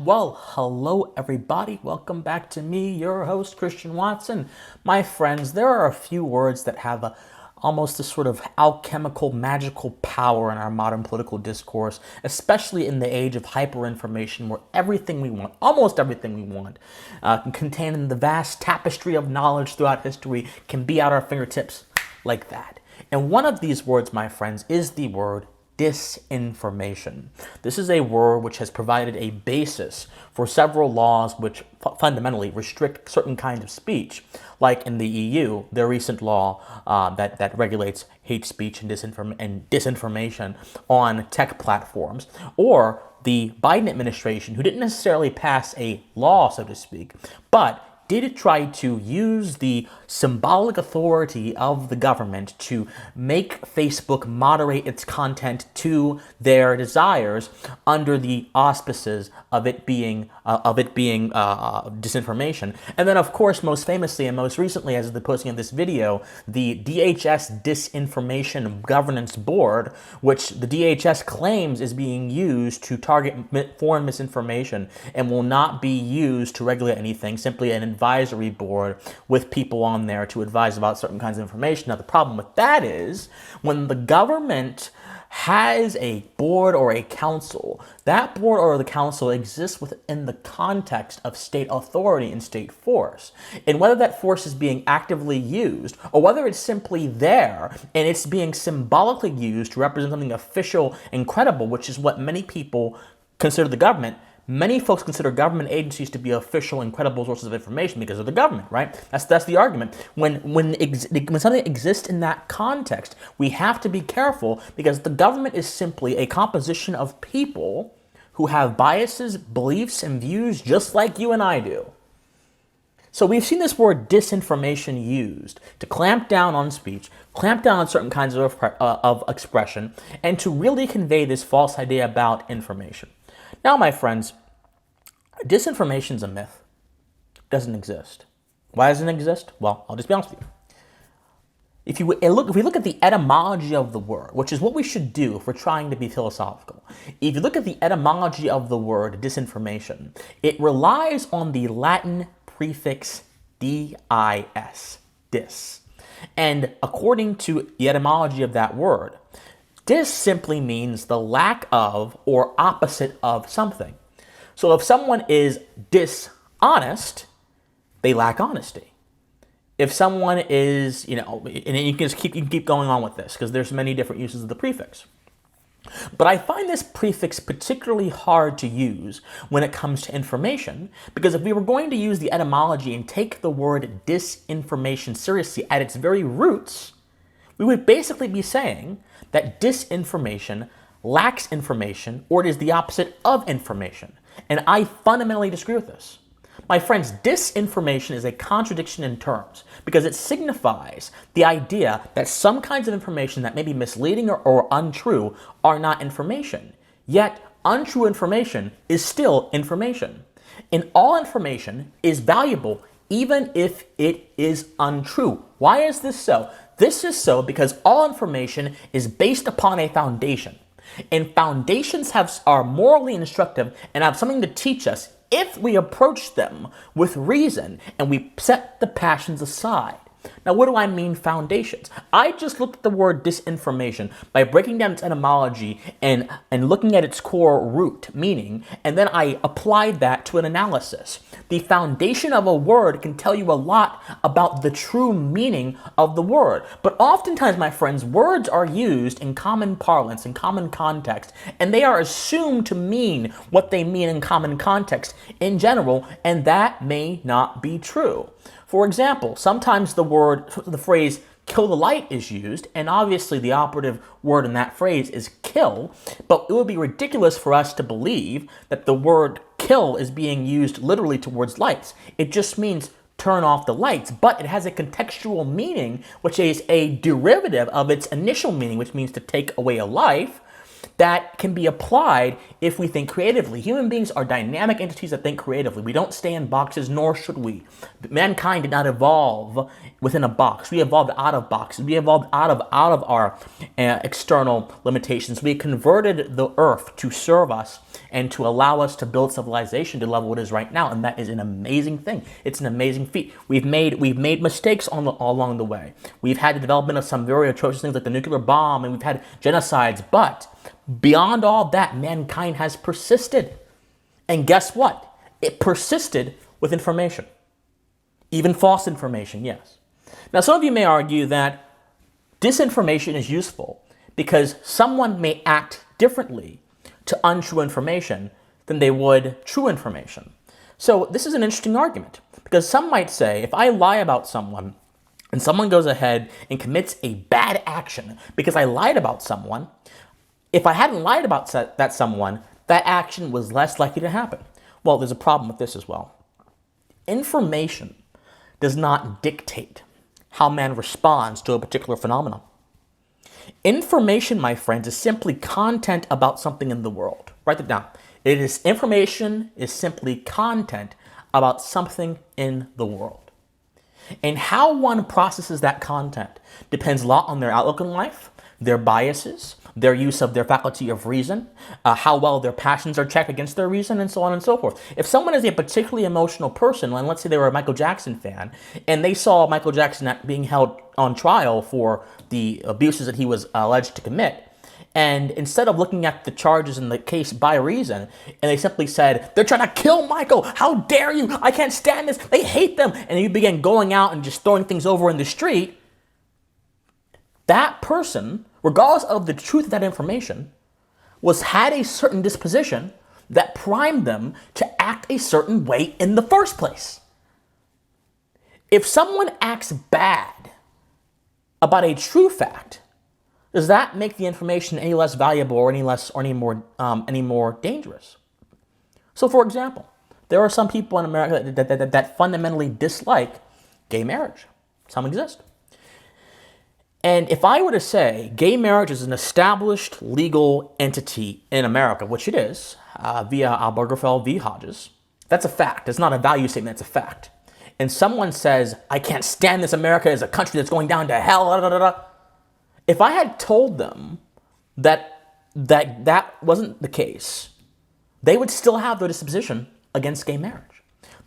Well, hello everybody. Welcome back to me, your host, Christian Watson. My friends, there are a few words that have almost a sort of alchemical, magical power in our modern political discourse, especially in the age of hyperinformation where everything we want, almost everything we want, contained in the vast tapestry of knowledge throughout history can be at our fingertips like that. And one of these words, my friends, is the word disinformation. This is a word which has provided a basis for several laws which fundamentally restrict certain kinds of speech, like in the EU, their recent law that regulates hate speech and disinformation on tech platforms, or the Biden administration, who didn't necessarily pass a law, so to speak, but did try to use the symbolic authority of the government to make Facebook moderate its content to their desires under the auspices of it being disinformation. And then, of course, most famously and most recently, as of the posting of this video, the DHS Disinformation Governance Board, which the DHS claims is being used to target foreign misinformation and will not be used to regulate anything, simply an advisory board with people on there to advise about certain kinds of information. Now, the problem with that is when the government has a board or a council, that board or the council exists within the context of state authority and state force. And whether that force is being actively used or whether it's simply there and it's being symbolically used to represent something official and credible, which is what many people consider the government. Many folks consider government agencies to be official and credible sources of information because of the government, right? That's the argument. When something exists in that context, we have to be careful because the government is simply a composition of people who have biases, beliefs, and views just like you and I do. So we've seen this word disinformation used to clamp down on speech, clamp down on certain kinds of expression, and to really convey this false idea about information. Now, my friends, disinformation is a myth. It doesn't exist. Why doesn't it exist? Well, I'll just be honest with you. If we look at the etymology of the word, which is what we should do if we're trying to be philosophical, if you look at the etymology of the word disinformation, it relies on the Latin prefix dis, dis. And according to the etymology of that word, dis simply means the lack of or opposite of something. So if someone is dishonest, they lack honesty. If someone is, and you can keep going on with this because there's many different uses of the prefix. But I find this prefix particularly hard to use when it comes to information, because if we were going to use the etymology and take the word disinformation seriously at its very roots, we would basically be saying that disinformation lacks information, or it is the opposite of information. And I fundamentally disagree with this. My friends, disinformation is a contradiction in terms because it signifies the idea that some kinds of information that may be misleading or untrue are not information. Yet, untrue information is still information. And all information is valuable even if it is untrue. Why is this so? This is so because all information is based upon a foundation. And foundations are morally instructive and have something to teach us if we approach them with reason and we set the passions aside. Now, what do I mean foundations? I just looked at the word disinformation by breaking down its etymology and looking at its core root meaning, and then I applied that to an analysis. The foundation of a word can tell you a lot about the true meaning of the word. But oftentimes, my friends, words are used in common parlance, in common context, and they are assumed to mean what they mean in common context in general, and that may not be true. For example, sometimes the phrase kill the light is used, and obviously the operative word in that phrase is kill, but it would be ridiculous for us to believe that the word kill is being used literally towards lights. It just means turn off the lights, but it has a contextual meaning, which is a derivative of its initial meaning, which means to take away a life, that can be applied if we think creatively. Human beings are dynamic entities that think creatively. We don't stay in boxes, nor should we. Mankind did not evolve within a box. We evolved out of boxes. We evolved out of our external limitations. We converted the earth to serve us and to allow us to build civilization to the level it is right now, and that is an amazing thing. It's an amazing feat. We've made mistakes along the way. We've had the development of some very atrocious things like the nuclear bomb, and we've had genocides, but beyond all that, mankind has persisted. And guess what? It persisted with information. Even false information, yes. Now, some of you may argue that disinformation is useful because someone may act differently to untrue information than they would true information. So this is an interesting argument because some might say, if I lie about someone and someone goes ahead and commits a bad action because I lied about someone, if I hadn't lied about that someone, that action was less likely to happen. Well, there's a problem with this as well. Information does not dictate how man responds to a particular phenomenon. Information, my friends, is simply content about something in the world. Write that down. Information is simply content about something in the world. And how one processes that content depends a lot on their outlook in life, their biases, their use of their faculty of reason, how well their passions are checked against their reason, and so on and so forth. If someone is a particularly emotional person, and let's say they were a Michael Jackson fan, and they saw Michael Jackson being held on trial for the abuses that he was alleged to commit, and instead of looking at the charges in the case by reason, and they simply said, they're trying to kill Michael, how dare you, I can't stand this, they hate them, and you began going out and just throwing things over in the street, that person, regardless of the truth of that information, had a certain disposition that primed them to act a certain way in the first place. If someone acts bad about a true fact, does that make the information any less valuable or any more dangerous? So, for example, there are some people in America that fundamentally dislike gay marriage. Some exist. And if I were to say gay marriage is an established legal entity in America, which it is, via Obergefell v. Hodges, that's a fact. It's not a value statement, it's a fact. And someone says, I can't stand this, America is a country that's going down to hell, da, da, da, da. If I had told them that wasn't the case, they would still have their disposition against gay marriage.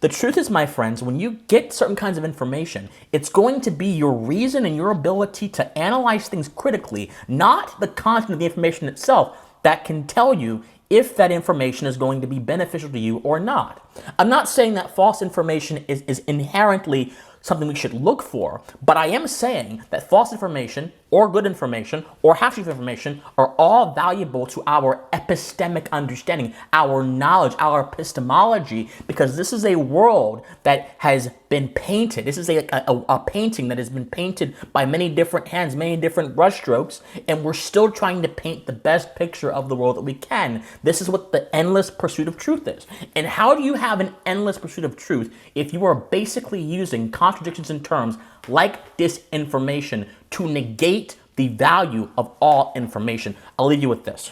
The truth is, my friends, when you get certain kinds of information, it's going to be your reason and your ability to analyze things critically, not the content of the information itself, that can tell you if that information is going to be beneficial to you or not. I'm not saying that false information is inherently something we should look for, but I am saying that false information or good information or half-truth information are all valuable to our epistemic understanding, our knowledge, our epistemology, because this is a world that has been painted. This is a painting that has been painted by many different hands, many different brushstrokes, and we're still trying to paint the best picture of the world that we can. This is what the endless pursuit of truth is. And how do you have an endless pursuit of truth if you are basically using contradictions in terms like disinformation to negate the value of all information? I'll leave you with this.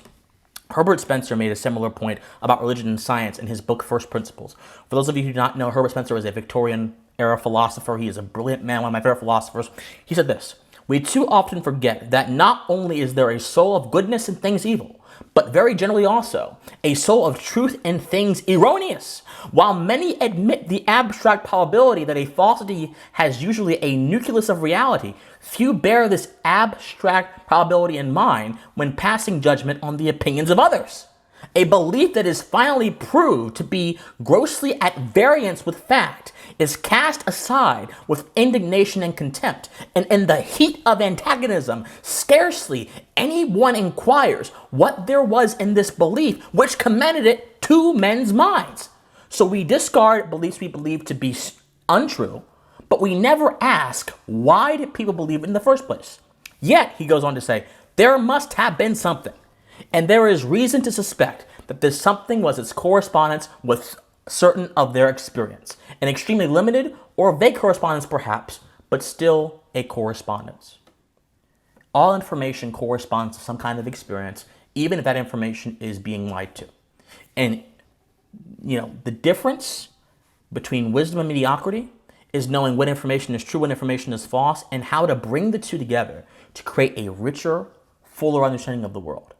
Herbert Spencer made a similar point about religion and science in his book, First Principles. For those of you who do not know, Herbert Spencer is a Victorian-era philosopher. He is a brilliant man, one of my favorite philosophers. He said this: we too often forget that not only is there a soul of goodness in things evil, but very generally also a soul of truth in things erroneous. While many admit the abstract probability that a falsity has usually a nucleus of reality, few bear this abstract probability in mind when passing judgment on the opinions of others. A belief that is finally proved to be grossly at variance with fact is cast aside with indignation and contempt, and in the heat of antagonism, scarcely anyone inquires what there was in this belief which commended it to men's minds. So we discard beliefs we believe to be untrue, but we never ask, why did people believe it in the first place? Yet, he goes on to say, there must have been something, and there is reason to suspect that this something was its correspondence with certain of their experience. An extremely limited or vague correspondence perhaps, but still a correspondence. All information corresponds to some kind of experience even if that information is being lied to. And, the difference between wisdom and mediocrity is knowing what information is true, what information is false, and how to bring the two together to create a richer, fuller understanding of the world.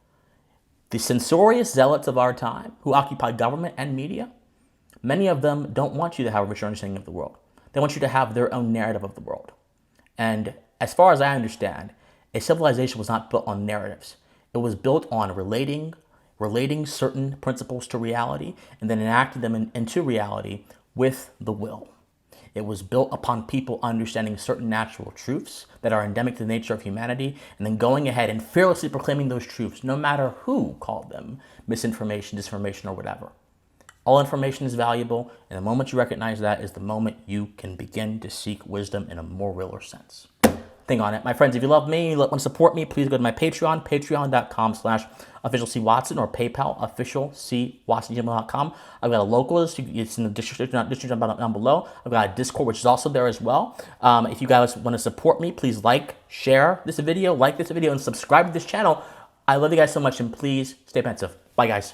The censorious zealots of our time who occupy government and media, many of them don't want you to have a richer understanding of the world. They want you to have their own narrative of the world. And as far as I understand, a civilization was not built on narratives. It was built on relating certain principles to reality and then enacting them into reality with the will. It was built upon people understanding certain natural truths that are endemic to the nature of humanity and then going ahead and fearlessly proclaiming those truths, no matter who called them misinformation, disinformation, or whatever. All information is valuable, and the moment you recognize that is the moment you can begin to seek wisdom in a more realer sense. Think on it. My friends, if you love me, you want to support me, please go to my Patreon, patreon.com/officialcwatson or PayPal, officialcwatson@gmail.com. I've got a local list. It's in the description down below. I've got a Discord, which is also there as well. If you guys want to support me, please share this video, and subscribe to this channel. I love you guys so much, and please stay pensive. Bye, guys.